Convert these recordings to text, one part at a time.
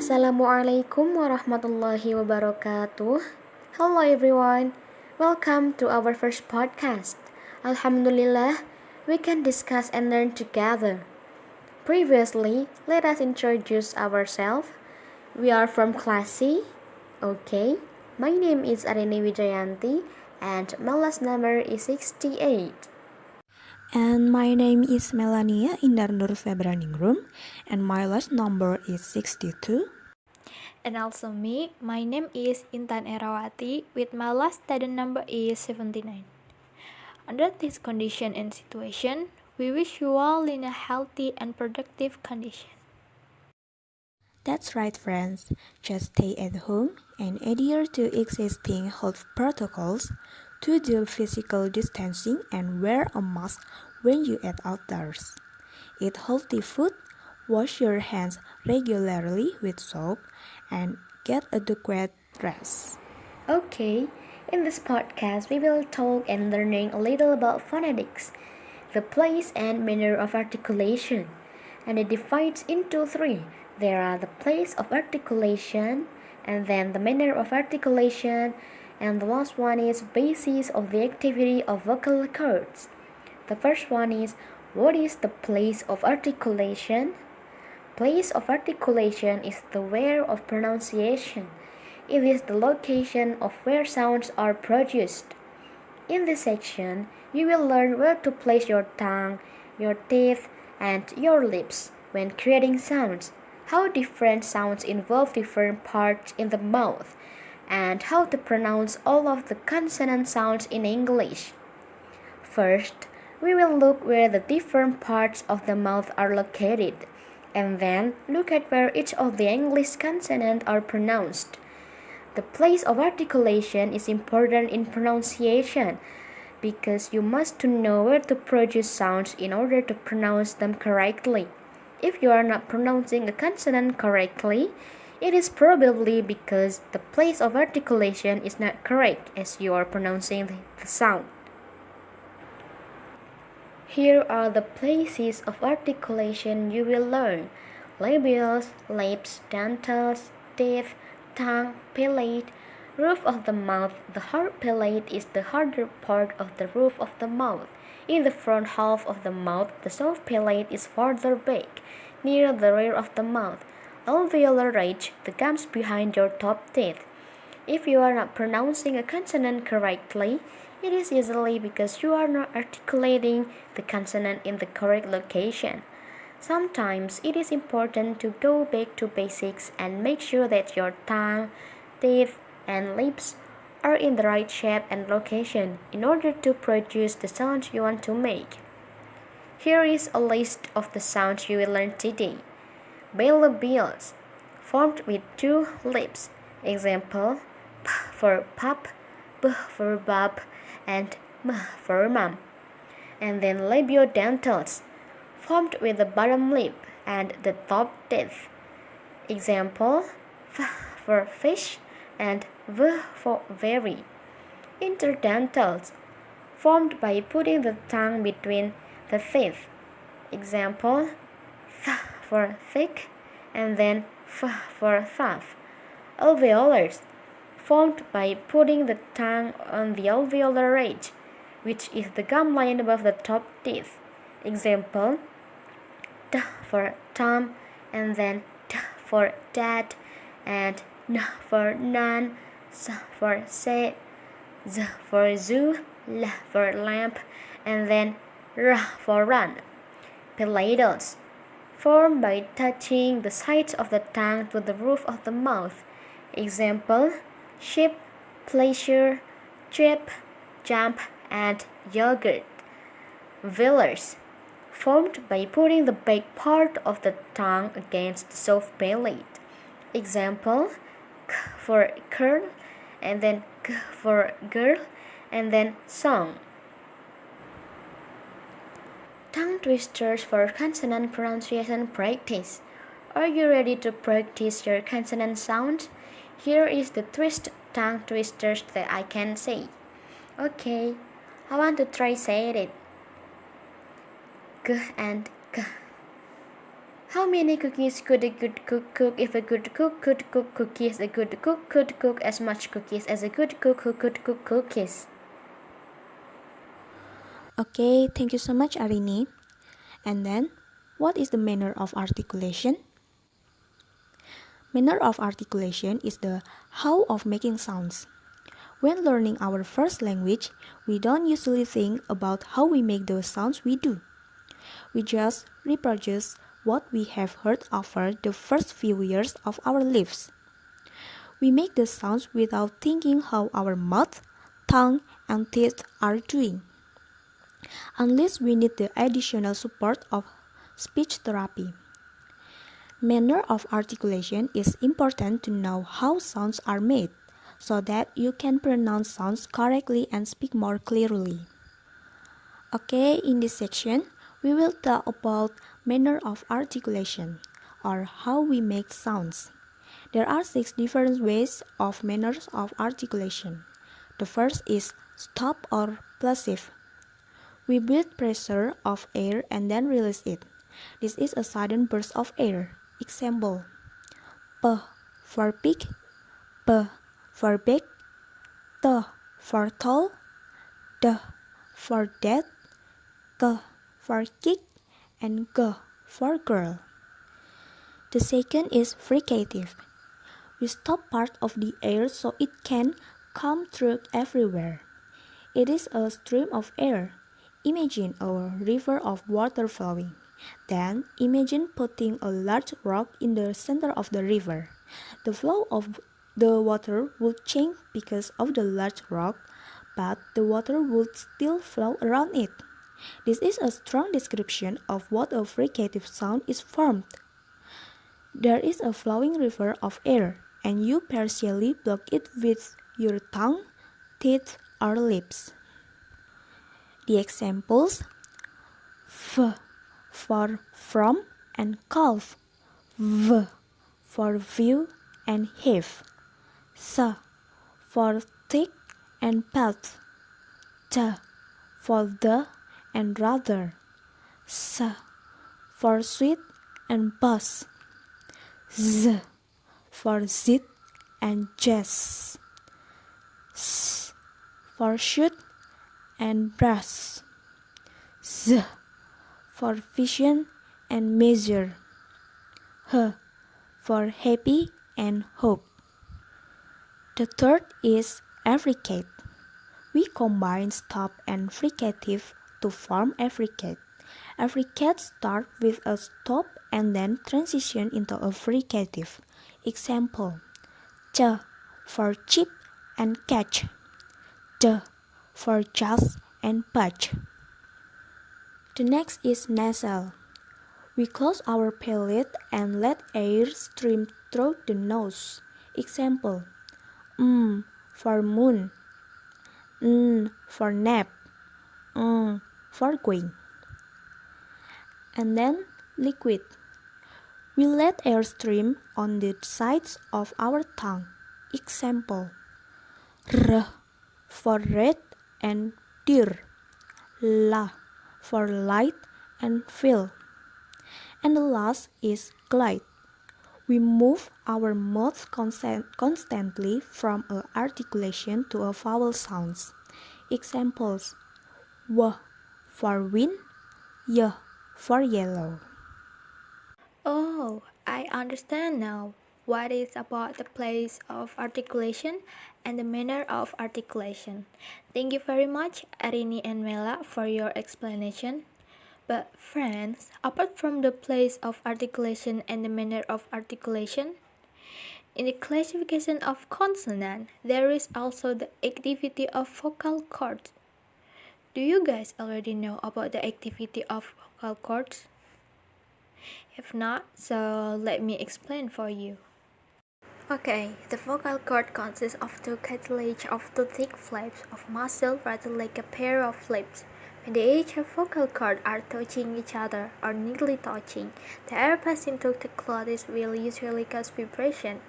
Assalamualaikum warahmatullahi wabarakatuh. Hello everyone. Welcome to our first podcast. Alhamdulillah, we can discuss and learn together. Previously, let us introduce ourselves. We are from class C. Okay. My name is Arini Wijayanti and my last number is 68. And my name is Melania Indar Nur Febraningrum, and my last number is 62. And also me, my name is Intan Erawati, with my last student number is 79. Under this condition and situation, we wish you all in a healthy and productive condition. That's right, friends. Just stay at home and adhere to existing health protocols to do physical distancing and wear a mask when you eat outdoors. Eat healthy food, wash your hands regularly with soap, and get adequate rest. Okay, in this podcast we will talk and learning a little about phonetics, the place and manner of articulation, and it divides into three. There are the place of articulation, and then the manner of articulation, and the last one is basis of the activity of vocal cords. The first one is, what is the place of articulation? Place of articulation is the where of pronunciation. It is the location of where sounds are produced. In this section, you will learn where to place your tongue, your teeth, and your lips when creating sounds, how different sounds involve different parts in the mouth, and how to pronounce all of the consonant sounds in English. First, we will look where the different parts of the mouth are located, and then look at where each of the English consonants are pronounced. The place of articulation is important in pronunciation because you must to know where to produce sounds in order to pronounce them correctly. If you are not pronouncing a consonant correctly, it is probably because the place of articulation is not correct as you are pronouncing the sound. Here are the places of articulation you will learn: labials, lips, dentals, teeth, tongue, palate, roof of the mouth. The hard palate is the harder part of the roof of the mouth. In the front half of the mouth, the soft palate is farther back, near the rear of the mouth. Alveolar ridge, the gums behind your top teeth. If you are not pronouncing a consonant correctly, it is usually because you are not articulating the consonant in the correct location. Sometimes it is important to go back to basics and make sure that your tongue, teeth, and lips are in the right shape and location in order to produce the sounds you want to make. Here is a list of the sounds you will learn today. Bilabials, formed with two lips. Example, p for pop, b for bub, and m for mum. And then labiodentals, formed with the bottom lip and the top teeth. Example, f for fish and v for very. Interdentals, formed by putting the tongue between the teeth. Example, th for thick and then f for though. Alveolars, formed by putting the tongue on the alveolar ridge, which is the gum line above the top teeth. Example, t for Tom, and then t for dad, and n for none, s for say, z for zoo, l for lamp, and then r for run. Palatals, formed by touching the sides of the tongue to the roof of the mouth. Example, sheep, pleasure, trip, jump, and yogurt. Velars, formed by putting the back part of the tongue against the soft palate. Example, k for curl, and then g for girl, and then song. Tongue twisters for consonant pronunciation practice. Are you ready to practice your consonant sound? Here is the tongue twisters that I can say. Okay, I want to try say it. G and g. How many cookies could a good cook cook if a good cook could cook cookies? A good cook could cook as much cookies as a good cook who could cook cookies. Okay, thank you so much, Arini. And then, what is the manner of articulation? Manner of articulation is the how of making sounds. When learning our first language, we don't usually think about how we make those sounds we do. We just reproduce what we have heard over the first few years of our lives. We make the sounds without thinking how our mouth, tongue, and teeth are doing. Unless we need the additional support of speech therapy. Manner of articulation is important to know how sounds are made, so that you can pronounce sounds correctly and speak more clearly. Okay, in this section, we will talk about manner of articulation, or how we make sounds. There are 6 different ways of manners of articulation. The first is stop or plosive. We breathe pressure of air and then release it. This is a sudden burst of air. Example: P for pig, B for big, T for tall, D for dead, K for kick, and G for girl. The second is fricative. We stop part of the air so it can come through everywhere. It is a stream of air. Imagine a river of water flowing. Then imagine putting a large rock in the center of the river. The flow of the water would change because of the large rock, but the water would still flow around it. This is a strong description of what a fricative sound is formed. There is a flowing river of air, and you partially block it with your tongue, teeth, or lips. The examples: F for from and calf, V for view and have, S for thick and path, T for the and rather, S for sweet and bus, Z for zit and jazz, S for shoot and brass, Z for vision and measure, H for happy and hope. The third is affricate. We combine stop and fricative to form affricate. Affricate start with a stop and then transition into a fricative. Example: Ch for chip and catch, D for just and patch. The next is nasal. We close our palate and let air stream through the nose. Example: for moon, for nap, for going. And then liquid. We let air stream on the sides of our tongue. Example: R for red and deer, La for light and fill. And the last is glide. We move our mouth constantly from a articulation to a vowel sounds. Examples: W for wind, Y for yellow. Oh, I understand now what is about the place of articulation and the manner of articulation. Thank you very much, Arini and Mela, for your explanation. But friends, apart from the place of articulation and the manner of articulation, in the classification of consonant, there is also the activity of vocal cords. Do you guys already know about the activity of vocal cords? If not, so let me explain for you. Okay, the vocal cord consists of two cartilage of two thick flaps of muscle rather like a pair of lips. When the edges of vocal cord are touching each other or nearly touching, the air passing through the glottis will usually cause vibration.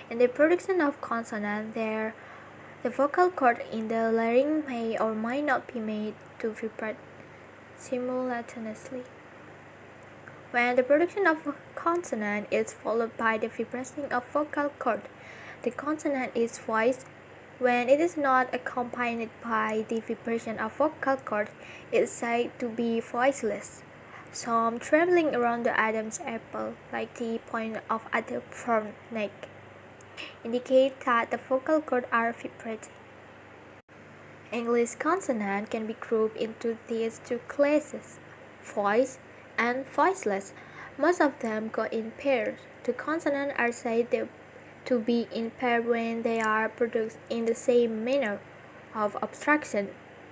In the production of consonant, the vocal cord in the larynx may or may not be made to vibrate simultaneously. When the production of a consonant is followed by the vibrating of vocal cord, the consonant is voiced. When it is not accompanied by the vibration of vocal cord, it is said to be voiceless. Some trembling around the Adam's apple, like the point of the front neck, indicate that the vocal cords are vibrating. English consonant can be grouped into these two classes, voiced and voiceless. Most of them go in pairs. The consonants are said to be in pair when they are produced in the same manner of abstraction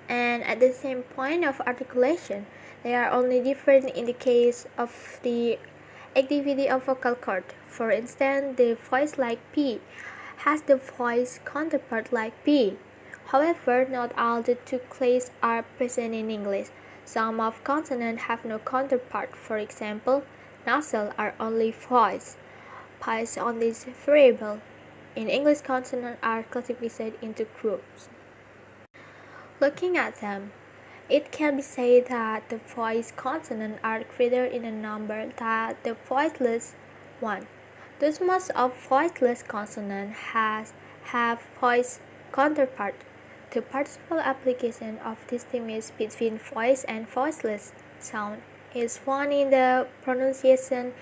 and at the same point of articulation. They are only different in the case of the activity of vocal cord. For instance, the voice like P has the voice counterpart like P. However, not all the two classes are present in English. Some of consonants have no counterpart. For example, nasal are only voiced. Pi is only variable. In English, consonants are classified into groups. Looking at them, it can be said that the voiced consonants are greater in a number than the voiceless one. Thus, most of voiceless consonants have voiced counterpart. The participle application of distinguish between voiced and voiceless sound is found in the pronunciation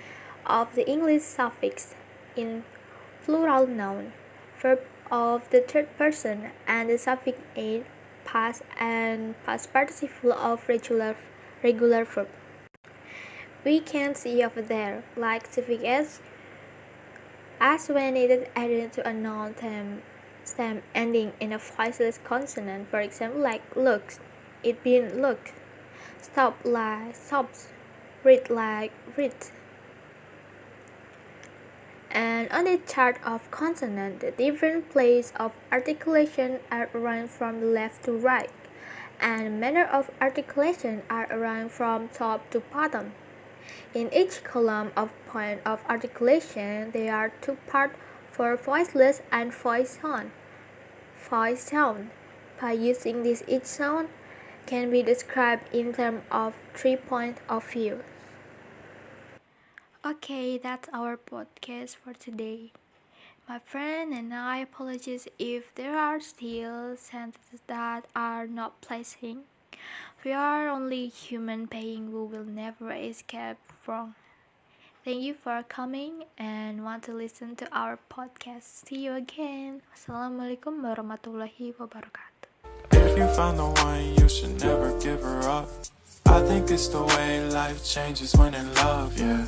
of the English suffix in plural noun, verb of the third person, and the suffix ate, past and past participle of regular verb. We can see over there, like suffix as when it is added to a noun stem ending in a voiceless consonant. For example, like looks, it being looked. Stop like stops, read like read. And on the chart of consonant, the different places of articulation are arranged from the left to right, and manner of articulation are arranged from top to bottom. In each column of point of articulation, there are two parts for voiceless and voiced sound. Voiced sound, by using this each sound, can be described in terms of 3 points of view. Okay, that's our podcast for today. My friend and I apologize if there are still sentences that are not pleasing. We are only human beings who will never escape wrong. Thank you for coming and want to listen to our podcast. See you again. Wassalamualaikum warahmatullahi wabarakatuh. If you found the one, you should never give her up. I think it's the way life changes when in love, yeah.